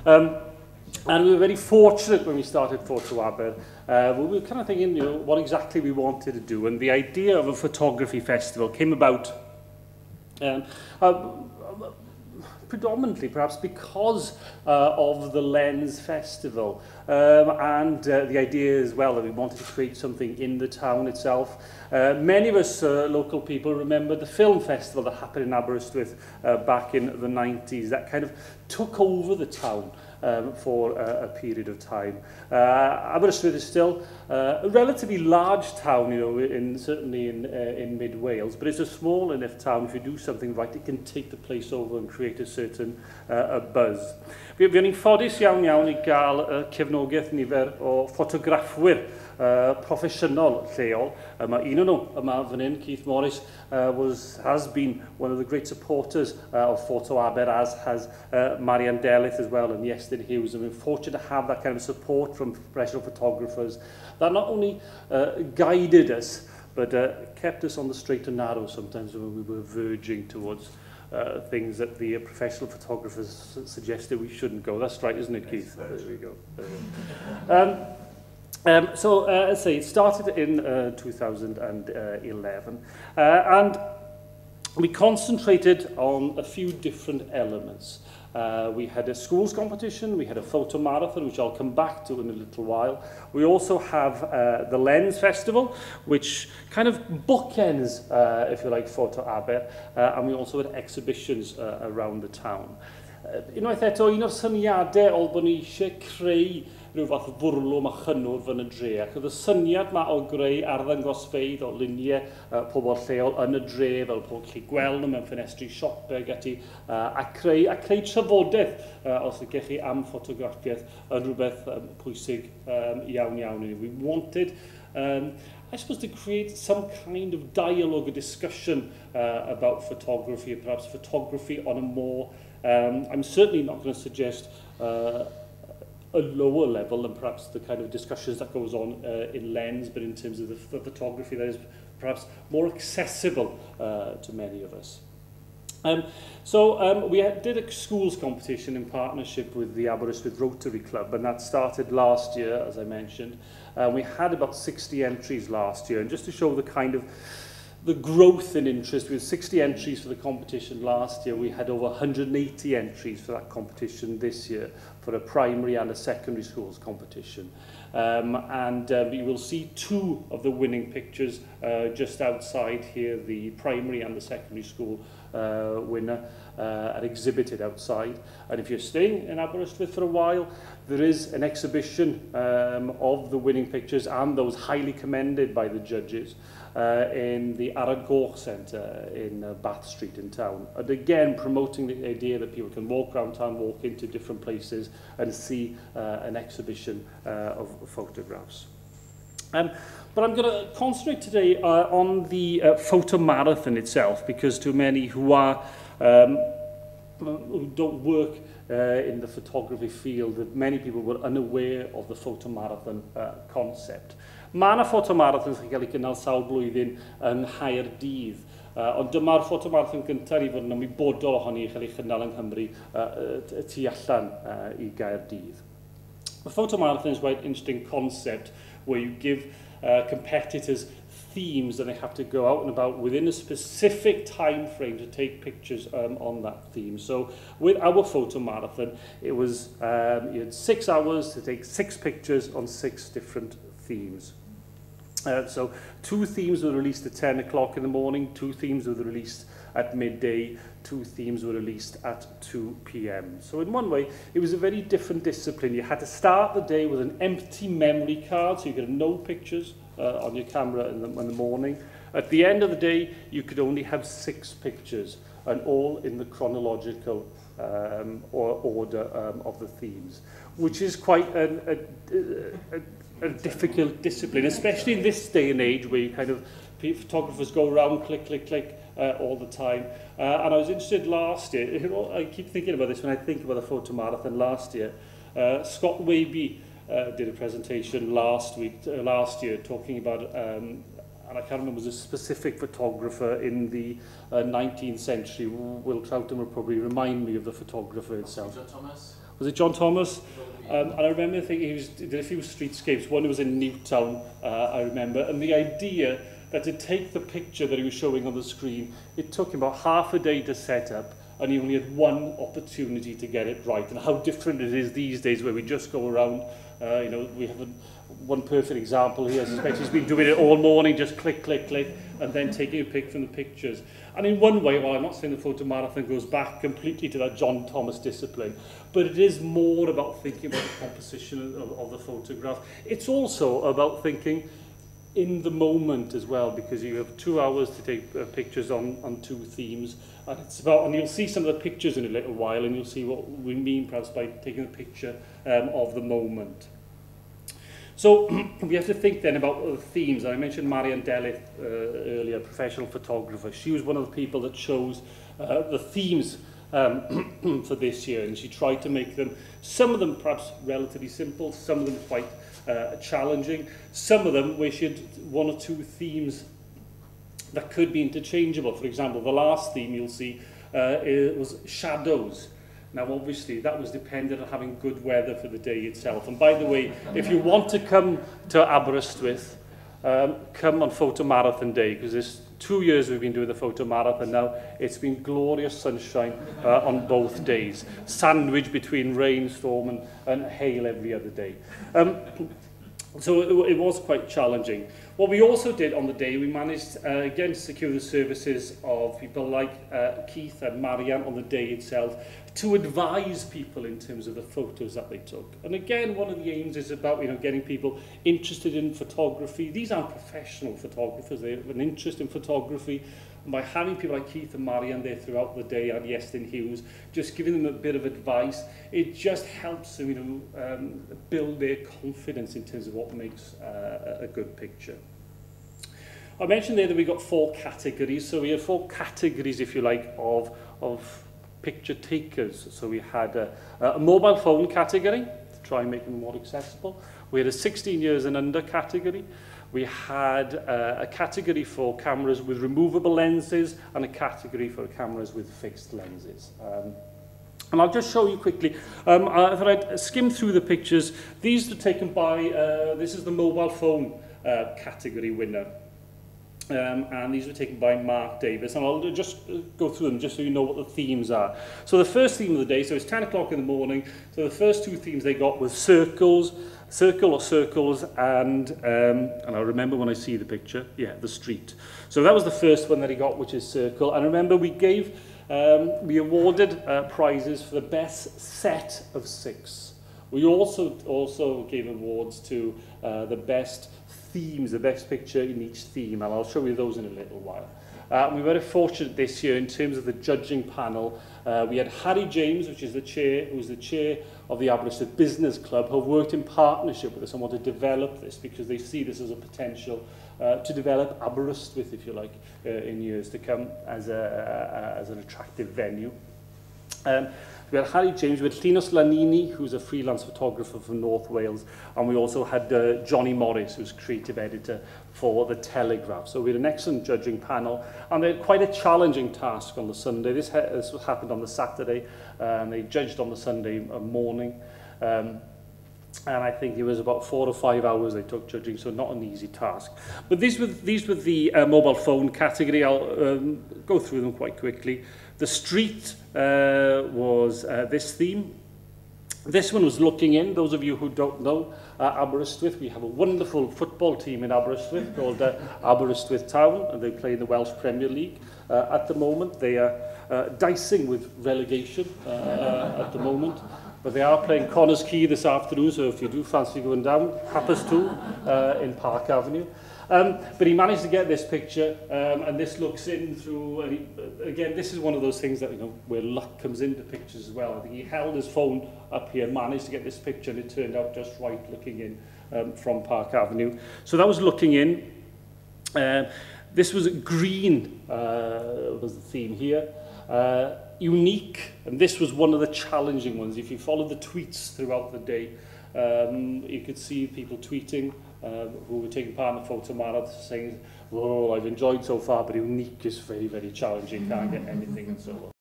And we were very fortunate when we started FfotoAber. We were kind of thinking, what exactly we wanted to do. And the idea of a photography festival came about predominantly perhaps because of the Lens Festival and the idea as well that we wanted to create something in the town itself. Many of us local people remember the film festival that happened in Aberystwyth back in the 90s that kind of took over the town for a period of time. Aberystwyth is still a relatively large town, certainly in mid-Wales, but it's a small enough town. If you do something right, it can take the place over and create a certain buzz. Fi ni'n ffodus iawn i gael cefnogaeth nifer o ffotograffwyr proffesiynol lleol. Mae un o'n nhw yma fan hyn, Keith Morris, has been one of the great supporters of FfotoAber, as has Marianne Delith as well, and Iestyn Hughes. And we're fortunate to have that kind of support from professional photographers that not only guided us, but kept us on the straight and narrow sometimes when we were verging towards things that the professional photographers suggested we shouldn't go. That's right, isn't it, Keith? There we go. As I say, it started in 2011, and we concentrated on a few different elements. We had a schools competition, we had a photo marathon, which I'll come back to in a little while. We also have the Lens Festival, which kind of bookends, if you like, FfotoAber, and we also had exhibitions around the town. Unwaith eto, un o'r syniadau oedd bod ni eisiau creu rhyw fath o fwrlwm a chynnwr fan y dre. Ac oedd y syniad yma o greu arddangosfeydd o luniau pobl lleol yn y dre, fel pobl gallu gweld nhw mewn ffenestri siopau a creu trafodaeth os ydych chi am ffotograffiaeth yn rhywbeth pwysig iawn iawn. We wanted I suppose to create some kind of dialogue or discussion about photography, perhaps photography on a more, I'm certainly not going to suggest a lower level than perhaps the kind of discussions that goes on in Lens, but in terms of the photography that is perhaps more accessible to many of us. We did a schools competition in partnership with the Aberystwyth Rotary Club, and that started last year, as I mentioned. We had about 60 entries last year, and just to show the kind of the growth in interest, with 60 entries for the competition last year, we had over 180 entries for that competition this year for a primary and a secondary schools competition. You will see two of the winning pictures just outside here, the primary and the secondary school winner are exhibited outside. And if you're staying in Aberystwyth for a while, there is an exhibition of the winning pictures and those highly commended by the judges in the Aragoch Centre in Bath Street in town. And again, promoting the idea that people can walk around town, walk into different places and see an exhibition of photographs. But I'm going to concentrate today on the photo marathon itself, because to many who don't work in the photography field, that many people were unaware of the photo marathon concept. Mae yna photo marathons yn cael ei gynnal sawl blwyddyn yn Nghaerdydd, ond dyma'r photo marathon gyntaf i fod yn ymwybodol ohoni cael ei chynnal yng Nghymru tu allan i Gaerdydd. The photo marathon is quite an interesting concept where you give competitors themes and they have to go out and about within a specific time frame to take pictures on that theme. So with our photo marathon, it was you had 6 hours to take 6 pictures on 6 different themes. So 2 themes were released at 10 o'clock in the morning, 2 themes were released at midday, 2 themes were released at 2 p.m. So in one way, it was a very different discipline. You had to start the day with an empty memory card, so you could have no pictures on your camera in the morning. At the end of the day, you could only have 6 pictures, and all in the chronological order of the themes, which is quite a difficult discipline, especially in this day and age where you kind of photographers go around, click, click, click all the time. And I was interested last year, I keep thinking about this when I think about the photo marathon last year. Scott Waby did a presentation last year talking about and I can't remember, was a specific photographer in the 19th century. Will Troughton will probably remind me of the photographer itself. John Thomas? Was it John Thomas? And I remember thinking he did a few streetscapes. One was in Newtown, I remember, and the idea that to take the picture that he was showing on the screen, it took him about half a day to set up, and he only had one opportunity to get it right. And how different it is these days, where we just go around, you know, we have one perfect example here. I suspect he's been doing it all morning, just click, click, click, and then taking a pic from the pictures. And in one way, while I'm not saying the photo marathon goes back completely to that John Thomas discipline, but it is more about thinking about the composition of the photograph. It's also about thinking in the moment as well, because you have 2 hours to take pictures on two themes, and it's about, and you'll see some of the pictures in a little while, and you'll see what we mean perhaps by taking a picture of the moment. So we have to think then about the themes. I mentioned Marianne Delith earlier, professional photographer. She was one of the people that chose the themes for this year, and she tried to make them, some of them perhaps relatively simple, some of them quite challenging, some of them where she had one or two themes that could be interchangeable. For example, the last theme you'll see it was shadows. Now, obviously, that was dependent on having good weather for the day itself. And by the way, if you want to come to Aberystwyth, come on Photo Marathon Day, because there's 2 years we've been doing the Photo Marathon now. It's been glorious sunshine on both days, sandwiched between rain, storm, and hail every other day. So it was quite challenging. What we also did on the day, we managed again to secure the services of people like Keith and Marianne on the day itself to advise people in terms of the photos that they took. And again, one of the aims is about, you know, getting people interested in photography. These aren't professional photographers, they have an interest in photography. And by having people like Keith and Marianne there throughout the day, and Iestyn Hughes, just giving them a bit of advice, it just helps them, you know, build their confidence in terms of what makes a good picture. I mentioned there that we got 4 categories. So we had 4 categories, if you like, of picture takers. So we had a mobile phone category to try and make them more accessible. We had a 16 years and under category. We had a category for cameras with removable lenses and a category for cameras with fixed lenses. And I'll just show you quickly. I thought I'd skim through the pictures. These were taken by, this is the mobile phone category winner. And these were taken by Mark Davis, and I'll just go through them just so you know what the themes are. So the first theme of the day, so it's 10 o'clock in the morning, so the first 2 themes they got were circle or circles, and I remember when I see the picture, yeah, the street. So that was the first one that he got, which is circle. And remember, we gave, we awarded prizes for the best set of 6. We also gave awards to the best themes, the best picture in each theme, and I'll show you those in a little while. We were very fortunate this year in terms of the judging panel. We had Harry James, who's the chair of the Aberystwyth Business Club, who have worked in partnership with us and want to develop this because they see this as a potential to develop Aberystwyth, if you like, in years to come as an attractive venue. We had Harry James, we had Llinus Lanini, who's a freelance photographer from North Wales, and we also had Johnny Morris, who's creative editor for The Telegraph. So we had an excellent judging panel, and they had quite a challenging task on the Sunday. This happened on the Saturday, and they judged on the Sunday morning. And I think it was about 4 or 5 hours they took judging, so not an easy task. But these were the mobile phone category. I'll go through them quite quickly. The street was this theme. This one was looking in. Those of you who don't know Aberystwyth, we have a wonderful football team in Aberystwyth called Aberystwyth Town, and they play in the Welsh Premier League. At the moment, they are dicing with relegation at the moment. But they are playing Connors Quay this afternoon, so if you do fancy going down, Papas 2 in Park Avenue. But he managed to get this picture, and this looks in through, and again, this is one of those things that, you know, where luck comes into pictures as well. I think he held his phone up here, managed to get this picture, and it turned out just right looking in from Park Avenue. So that was looking in. This was green, was the theme here. Unique, and this was one of the challenging ones. If you followed the tweets throughout the day, you could see people tweeting who were taking part in the photo marathon saying well, I've enjoyed so far, but unique is very, very challenging, can't get anything and so on.